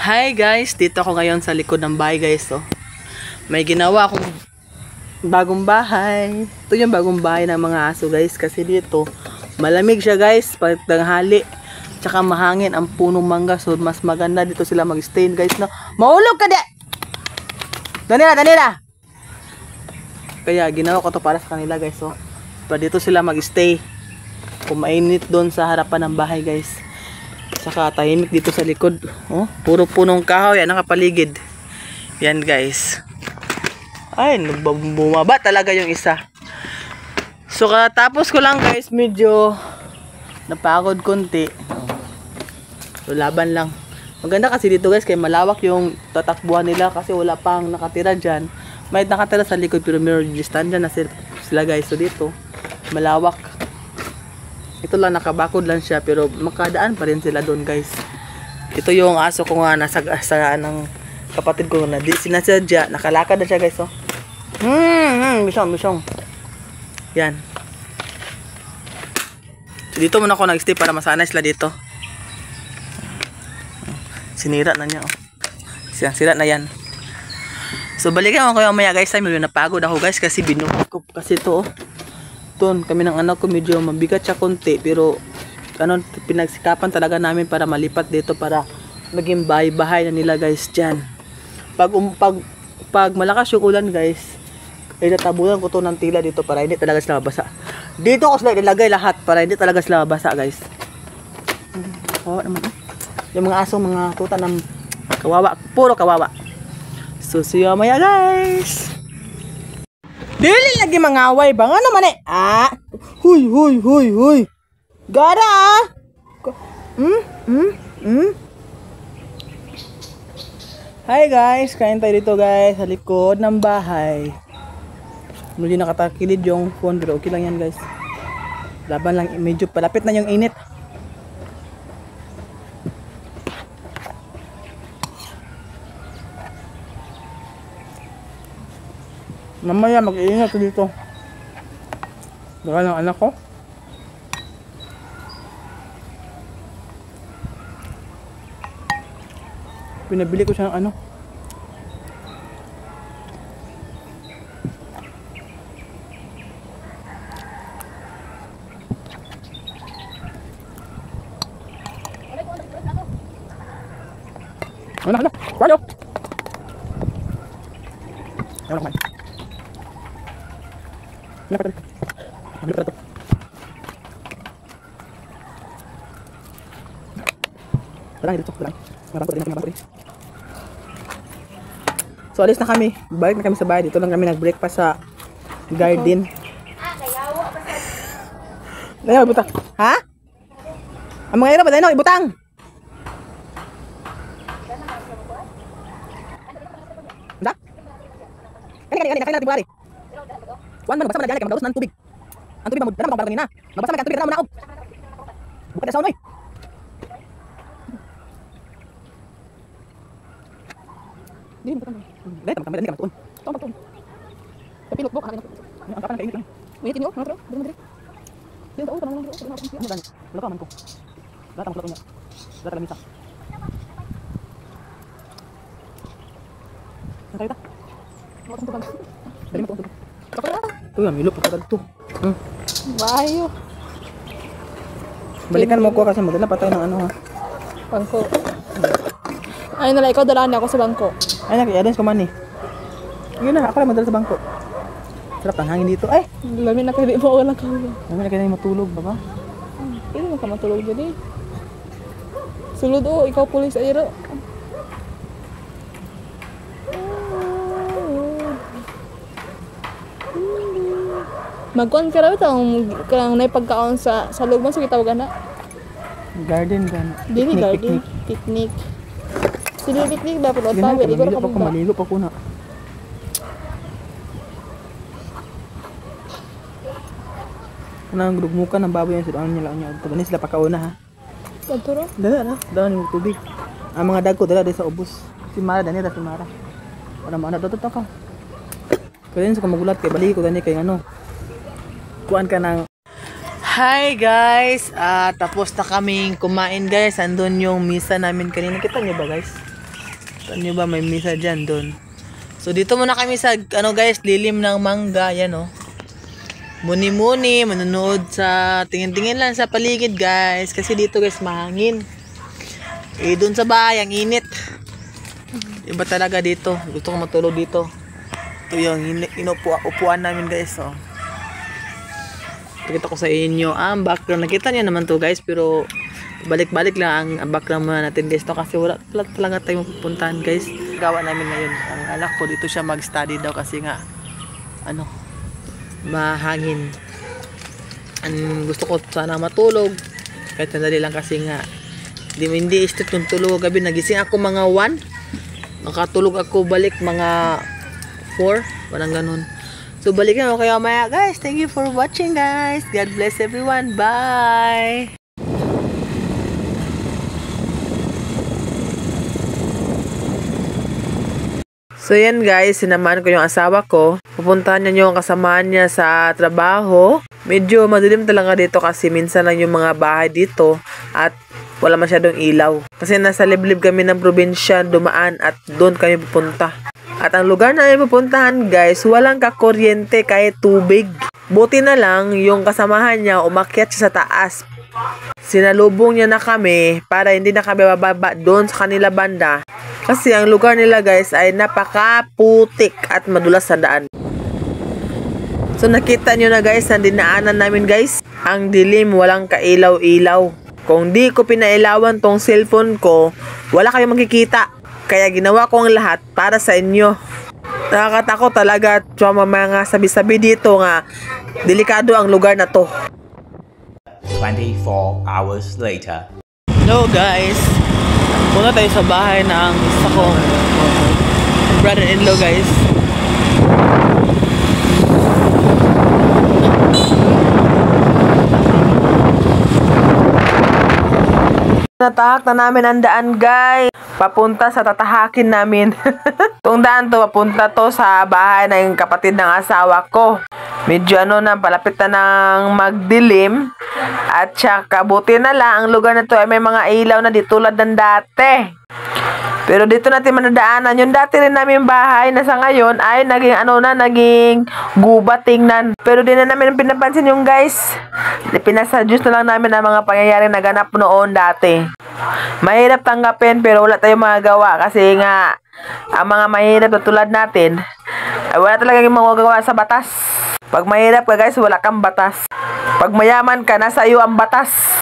Hi guys, dito ako ngayon sa likod ng bahay guys. Oh. May ginawa akong bagong bahay. Ito yung bagong bahay ng mga aso guys. Kasi dito, malamig siya guys pag tanghali. Tsaka mahangin ang punong mangga. So mas maganda dito sila mag-stay guys. No? Maulog ka di! Danila! Kaya ginawa ko to para sa kanila guys. So, para dito sila mag-stay. Kumainit doon sa harapan ng bahay guys. Saka tahimik dito sa likod. Oh, puro punong kahoy yan nakapaligid. Yan guys. Ay, bumaba talaga yung isa. So katapos ko lang guys, medyo napagod konti. So laban lang. Maganda kasi dito guys, kaya malawak yung tatakbuhan nila kasi wala pang nakatira dyan. May nakatira sa likod pero meron stand dyan na sila guys. So dito, malawak. Ito lang nakabakod lang siya pero makadaan pa rin sila doon guys. Ito yung aso ko nga nasa ng kapatid ko na di sinasadya, nakalakad na siya guys. Oh. Misong. Yan. So, dito muna ako nag-stay para masanay sila dito. Sinira na niya. Oh. Sira na yan. So balikan ko yung maya guys. Medyo napagod ako guys kasi binuhat ko kasi ito. Oh. Doon kami ng anak ko medyo mabigat siya konti pero ano, pinagsikapan talaga namin para malipat dito para maging bahay-bahay na nila guys dyan. Pag malakas yung ulan guys, ay natabunan ko to ng tila dito para hindi talaga sila mabasa. Dito ko sila ilagay lahat para hindi talaga sila mabasa guys. Kawawa naman. Yung mga aso, mga tuta ng kawawa, puro kawawa. So see you maya guys. Dili lagi mangaway ba nga naman eh. Huy. Gara. Hi guys, kain tayo dito guys sa likod ng bahay. Medyo nakatakilid yung phone pero okay lang yan guys. Laban lang, medyo palapit na yung init. Mamaya mag-iingat ko dito. Baka ng anak ko. Pinabili ko siya ng ano. Ano? Walo! Ano naman? Ambil ito. Parang dito, parang. Marang ko rin. So alis na kami. Balik na kami sa bahay. Dito lang kami nag-breakfast sa garden. Ayaw, ibutang. Ha? Ang mga ira ba tayo ibutang? Handa? Kani natin bari. Wan man magbasa man diyan kay magdaos ng tubig. Ang tubig dala mo kanina. Mabasa man ang tubig dala mo naog. Buka sa unoy. Di mo tama. Dito tama dali ka tuon. Tuon. Kapilok bok anak. Ang kapan kainit lang. Wait niyo, mga bro. Dali. Dito tama lang bro. Ano dan? Wala ka man ko. Datang ko niya. Datang misa. Nakita? Mo tong dali mo tuon. Uy, amilo pa kadto. Bayo. Balikan mo ko kasi maganda pa tayo ng ano ha. Bangko. Ay nala ikaw dalaan ako sa bangko. Ay nakiyadens ko man eh. Yun na, ako lang madala sa bangko. Sarap ang hangin dito. Ay! Lami na kayo di mo wala ka. Lami na kayo matulog ba ba? Hindi mo ka matulog dyan eh. Sulod o, ikaw pulis ayro. Magkuhan ka raw kang naipagkaon sa loob mo sa kitawagan na? Garden gan. Dili garden. Picnic. Sino picnic dapat o tawid? Igor ka ba? Malilo pa ko na. Kanang grugmukan ng baboy yan sila. Ano nila? Tagani sila pakauna ha. Pagturo? Dala. Dala ng tubig. Ang mga dag ko dala sa ubos. Si Mara, Danira, si Mara. Wala mo, dito ka. Kaya sa kamagulat kay balik ko gani kay ano. Kuan ka ng Hi guys! Tapos na kaming kumain guys. Andun yung misa namin kanina. Kita nyo ba guys? Kita nyo ba may misa dyan dun? So dito muna kami sa ano guys, lilim ng mangga. Yan oh. Muni-muni, manonood sa tingin-tingin lang sa paligid guys. Kasi dito guys mahangin. Dun sa bahay, ang init. Iba talaga dito. Gusto ko matulog dito. Ito yung upuan namin guys oh. Pakita ko sa inyo ang background. Nakita niyo naman to guys, pero balik-balik lang ang background muna natin guys. No? Kasi wala talaga tayong pupuntahan guys. Gawa namin ngayon. Ang anak ko dito siya mag-study daw kasi nga ano, mahangin. Gusto ko sana matulog. Kahit sandali lang kasi nga hindi istot yung tulog gabi. Nagising ako mga 1. Nakatulog ako balik mga 4. Walang ganun. So balikan ko kayo maya guys. Thank you for watching guys. God bless everyone. Bye. So yan guys, sinamahan ko yung asawa ko. Pupuntahan niya yung kasamahan niya sa trabaho. Medyo madilim talaga dito kasi minsan lang yung mga bahay dito at wala masyadong ilaw. Kasi nasa liblib kami ng probinsya, dumaan at doon kami pupunta. At ang lugar na ay pupuntahan guys, walang kakuryente kahit tubig. Buti na lang yung kasamahan niya umakyat siya sa taas. Sinalubong niya na kami para hindi na kami bababa doon sa kanila banda. Kasi ang lugar nila guys ay napakaputik at madulas sa daan. So nakita nyo na guys, ang dinaanan namin guys. Ang dilim, walang kailaw-ilaw. Kung di ko pinailawan tong cellphone ko, wala kayong makikita. Kaya ginawa ko ang lahat para sa inyo. Nakakatakot talaga sa mga sabi-sabi dito nga delikado ang lugar na to. 24 hours later. Hello guys. Punta tayo sa bahay ng isa kong brother-in-law guys. Natahak na namin ang daan guys. Papunta sa tatahakin namin. Itong daan to, papunta to sa bahay ng kapatid ng asawa ko. Medyo ano na, palapit na ng magdilim. At saka buti na lang, ang lugar na to ay may mga ilaw na di tulad ng dati. Pero dito natin manadaanan, yung dati rin namin bahay na sa ngayon ay naging ano na, naging gubat tingnan. Pero di na namin pinapansin yung guys. Pinasadyos na lang namin ang mga pangyayaring naganap noon dati. Mahirap tanggapin pero wala tayong magagawa kasi nga ang mga mahirap na tulad natin ay wala talagang magagawa sa batas. Pag mahirap ka guys, wala kang batas. Pag mayaman ka, nasa iyo ang batas.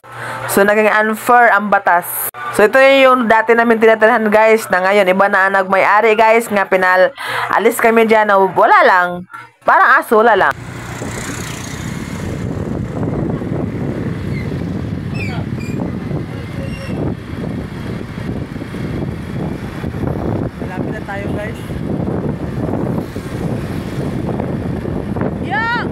So naging unfair ang batas. So ito yung dati namin tinatirahan guys, na ngayon iba na ang nagmay-ari guys, nga alis kami dyan na wala lang, parang aso, wala lang. Malapit na tayo guys. Yeah!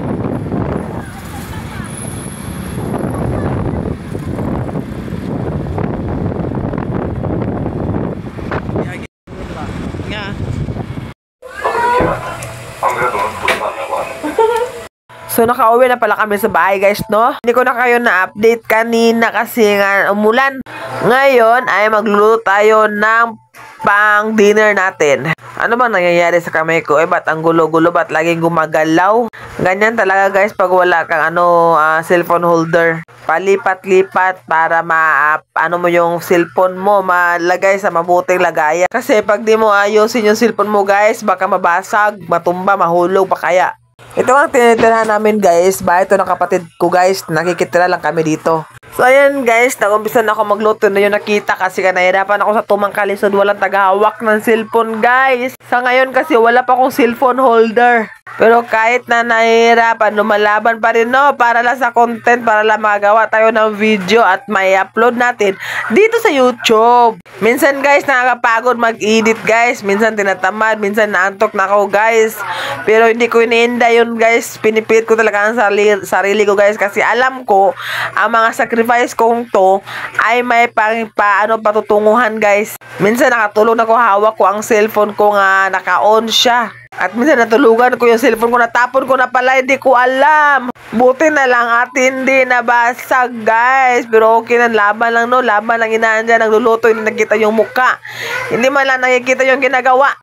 So nakauwi na pala kami sa bahay guys, no? Hindi ko na kayo na-update kanina kasi nga umulan. Ngayon ay magluluto tayo ng pang dinner natin. Ano bang nangyayari sa kamay ko? Ba't ang gulo-gulo? Ba't laging gumagalaw? Ganyan talaga guys pag wala kang cellphone holder. Palipat-lipat para ano mo yung cellphone mo malagay sa mabuting lagayan. Kasi pag di mo ayusin yung cellphone mo guys, baka mabasag, matumba, mahulog pa kaya. Ito ang tinitirahan namin guys. Bahay ito ng kapatid ko guys. Nakikitira lang kami dito. So ayan guys, nag-umpisa na ako magluto na yung nakita kasi nahirapan ako sa tumang kalisod. Walang tagahawak ng cellphone guys. Sa ngayon kasi wala pa akong cellphone holder. Pero kahit na nahihirapan, lumalaban pa rin no, para lang sa content, para lang magawa tayo ng video at may upload natin dito sa YouTube. Minsan guys, nakakapagod mag-edit guys. Minsan tinatamad, minsan naantok na ako guys. Pero hindi ko iniinda yun guys. Pinipilit ko talaga ang sarili ko guys kasi alam ko ang mga sacrifice kong to ay may patutunguhan guys. Minsan nakatulog na ko, hawak ko ang cellphone ko nga naka-on siya. At minsan natulugan ko yung cellphone ko, natapon ko na pala, hindi ko alam. Buti na lang at hindi nabasag, guys. Pero okay na, laban lang, no? Laban lang, inaan dyan, nagluluto, hindi nakita yung muka. Hindi man lang nakikita yung ginagawa.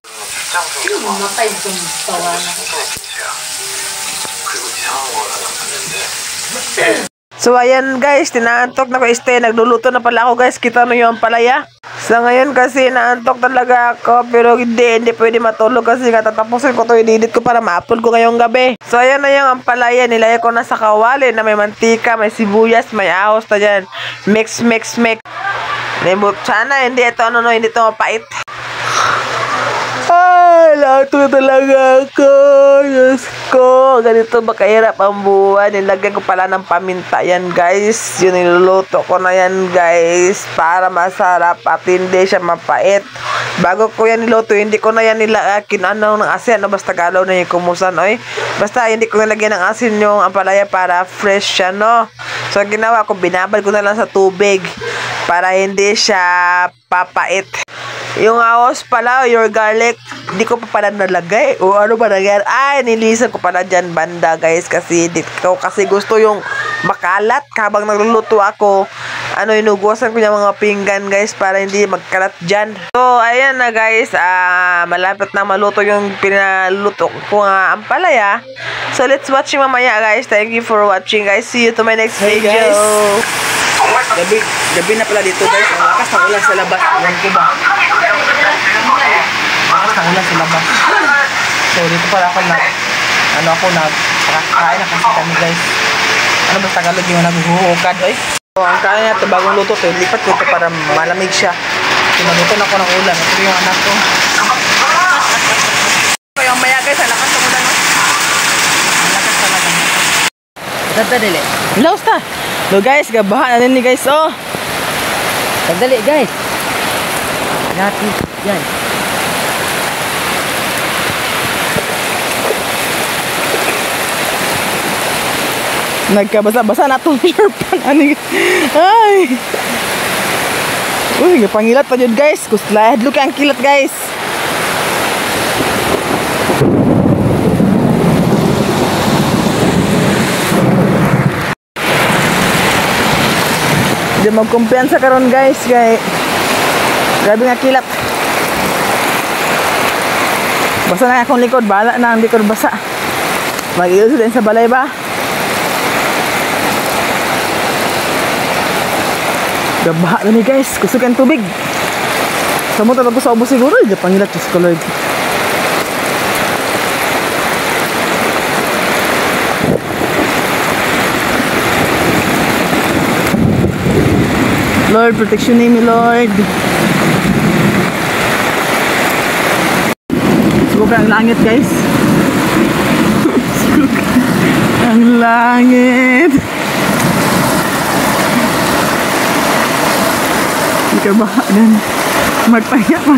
So ayan guys, tinaantok na ko stay. Nagluluto na pala ako guys. Kita nyo yung palaya. Sa ngayon kasi naantok talaga ako. Pero hindi pwede matulog kasi nga tatapusin ko to. I-edit ko para ma-upload ko ngayong gabi. So ayan na yung palaya. Nilagay ko na sa kawali na may mantika, may sibuyas, may ahos na dyan. Mix. Sana hindi ito hindi ito mapait. Ay, lato talaga ako. Diyos ko. Ganito ba kahirap ang buwan. Nilagyan ko pala ng paminta yan, guys. Yung niluluto ko na yan, guys. Para masarap at hindi siya mapait. Bago ko yan niluto, hindi ko na yan kinanaw ng asin. Basta galaw na yung kumusan, oy. Basta hindi ko nilagyan ng asin yung ampalaya para fresh siya, no? So, ginawa ko, binabal ko na lang sa tubig para hindi siya papait. Yung ahos pala, your garlic, di ko pa pala nalagay. O ano ba nangyari? Ay, nilisan ko pala dyan banda, guys. Kasi gusto yung makalat. Habang nagluluto ako, inugusan ko yung mga pinggan, guys, para hindi magkalat dyan. So, ayan na, guys. Malapit na maluto yung pinaluto ko nga ampalaya. So, let's watch yung mamaya, guys. Thank you for watching, guys. See you to my next video. Guys. Gabi na pala dito, guys. Ang lakas ng ulan sa labas. Alam ko ba? Lakas ng ulan sa labas. So, dito pala ako nakakain na kasi kami, guys. Ano ba Tagalog yung naghuhukad, oy? So, ang kain na ito, bagong luto ito. Lipat ko ito para malamig siya. Sinuluto na ako ng ulan. Ito yung anak ko. So, yung maya, guys, ang lakas ng ulan, no? Ang lakas talaga. Tata dali. Laos ta! So guys, gabahan na din ni guys, oh. Sandali guys. Hati yan. Nagkabasa-basa na itong shirt pa. Ay! Uy, pangilat pa dyan guys. Kuslahad, look ang kilat guys. Hindi magkumpiyansa karon guys, kay grabe nga kilat. Basa na akong likod, bahala na ang likod basa. Mag-iuso din sa balay ba? Gabaha na ni guys, kusukan tubig. Sa mo talaga sa ubo siguro, hindi pangilat sa Lord. Lord, protection name me, Lord. Subukan ang langit, guys. Ang langit. Hindi ka ba? Magpahinga pa.